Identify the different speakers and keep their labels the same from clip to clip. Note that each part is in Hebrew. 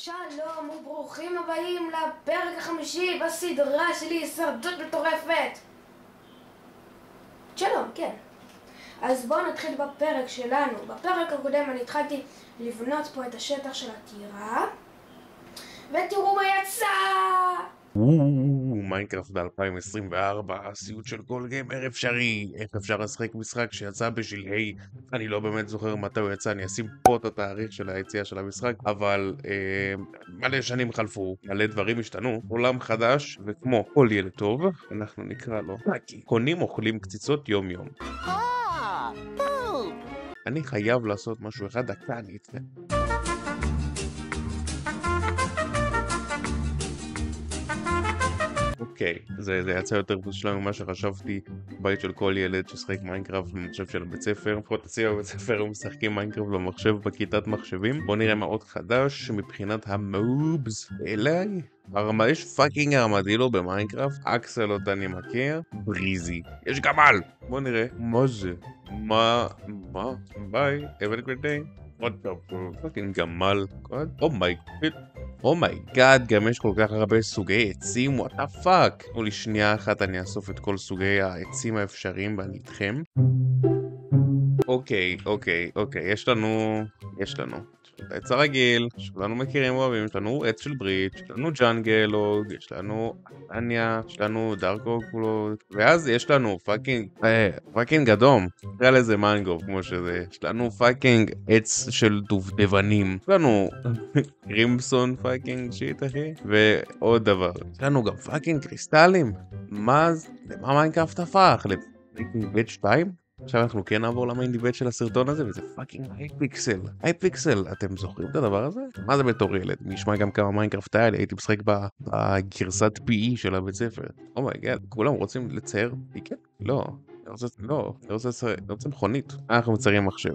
Speaker 1: שלום וברוכים הבאים לפרק החמישי בסדרה שלי הישרדות מטורפת. שלום, כן. אז בואו נתחיל בפרק שלנו. בפרק הקודם אני התחלתי לבנות פה את השטח של הטירה, ותראו מה יצא!
Speaker 2: מיינקראפט ב-2024, הסיוט של כל גיימר אפשרי. איך אפשר לשחק משחק שיצא בשלהי, אני לא באמת זוכר מתי הוא יצא, אני אשים פה את התאריך של היציאה של המשחק, אבל מלא שנים חלפו, מלא דברים השתנו, עולם חדש, וכמו כל ילד טוב, אנחנו נקרא לו נקי. קונים אוכלים קציצות יום יום. אני חייב לעשות משהו אחד, דקה אני אצא. אוקיי, זה יצא יותר מושלם ממה שחשבתי. בית של כל ילד ששחק מיינקראפט במחשב של הבית ספר. לפחות אצלי בבית ספר הם משחקים מיינקראפט במחשב בכיתת מחשבים. בואו נראה מה עוד חדש מבחינת המובס. אליי? יש פאקינג ארמדילו במיינקראפט. אקסלוט אני מכיר. בריזי. יש גמל! בואו נראה. מה זה? מה? ביי. Have a great day. What the fuck? פאקינג גמל. אומייגאד, גם יש כל כך הרבה סוגי עצים, what the fuck? תנו לי שנייה אחת, אני אאסוף את כל סוגי העצים האפשריים ואני איתכם. אוקיי, יש לנו את העץ הרגיל, שכולנו מכירים ואוהבים, יש לנו עץ של בריץ', יש לנו ג'אנגלוג, יש לנו אניה, יש לנו דארקוג, ואז יש לנו פאקינג אדום, נקרא לזה מנגו כמו שזה, יש לנו פאקינג עץ של דובדבנים, יש לנו קרימסון פאקינג שיט אחי, ועוד דבר, יש לנו גם פאקינג קריסטלים. למה מיינקראפט הפך? לבית 2? עכשיו אנחנו כן נעבור למיין דיבט של הסרטון הזה, וזה פאקינג הייפיקסל. אתם זוכרים את הדבר הזה? מה זה בתור ילד? מי ישמע גם כמה מיינקראפט היה לי, הייתי משחק בגרסת PE של הבית ספר. אומייגאד, כולם רוצים לצייר פיקט? לא, אני רוצה מכונית. אנחנו מציירים מחשב.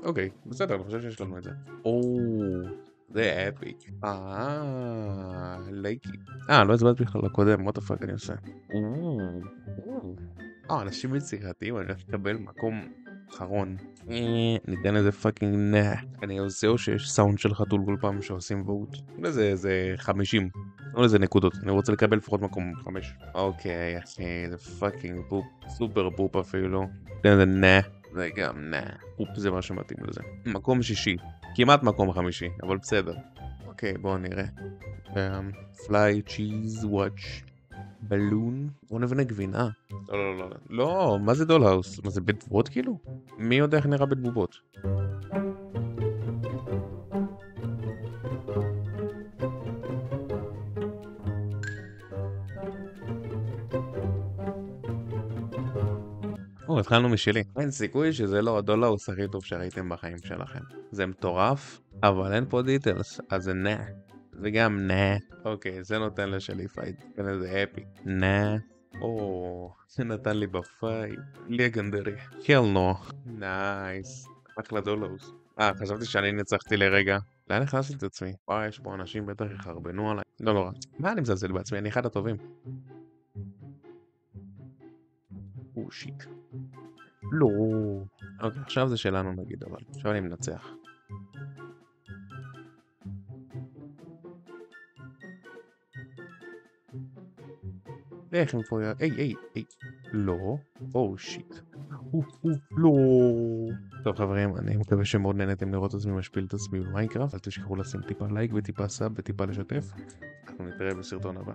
Speaker 2: אוקיי, בסדר, אני חושב שיש לנו את זה. זה אפיק. לייקי. לא הצבעתי בכלל לקודם, what the fuck אני עושה. אנשים יצירתיים, אני הולך לקבל מקום אחרון. ניתן איזה פאקינג אני עושה או שיש סאונד של חתול כל פעם שעושים ווט. זה 50. תנו לזה נקודות, אני רוצה לקבל לפחות מקום 5. אוקיי, אחי, זה פאקינג בופ, סופר בופ אפילו. ניתן איזה זה גם בופ זה מה שמתאים לזה. מקום 6, כמעט מקום 5, אבל בסדר. אוקיי, בואו נראה. פליי, צ'יז, וואץ', בלון. בואו נבנה גבינה. לא, מה זה דולהאוס? מה זה בית בובות כאילו? מי יודע איך נראה בית בובות? התחלנו משלי. אין סיכוי שזה לא הדולהאוס הכי טוב שראיתם בחיים שלכם. זה מטורף, אבל אין פה דיטלס, אז זה וגם אוקיי, זה נותן לשלי פייט. זה אפי. זה נתן לי בפייט. לגנדרי. נו. נייס. אחלה דולהאוס. חשבתי שאני ניצחתי לרגע. לאן נכנסתי את עצמי? וואי, יש פה אנשים בטח יחרבנו עליי. לא נורא. מה אני מזלזל בעצמי? אני אחד הטובים. שיט. לא. אוקיי, עכשיו זה שלנו נגיד, אבל עכשיו אני מנצח. איך הם פה היי. לא. שיט. לא. טוב חברים, אני מקווה שמאוד נהנתם לראות את עצמי משפיל את עצמי במיינקראפט. אל תשכחו לשים טיפה לייק וטיפה סאב וטיפה לשתף. אנחנו נתראה בסרטון הבא.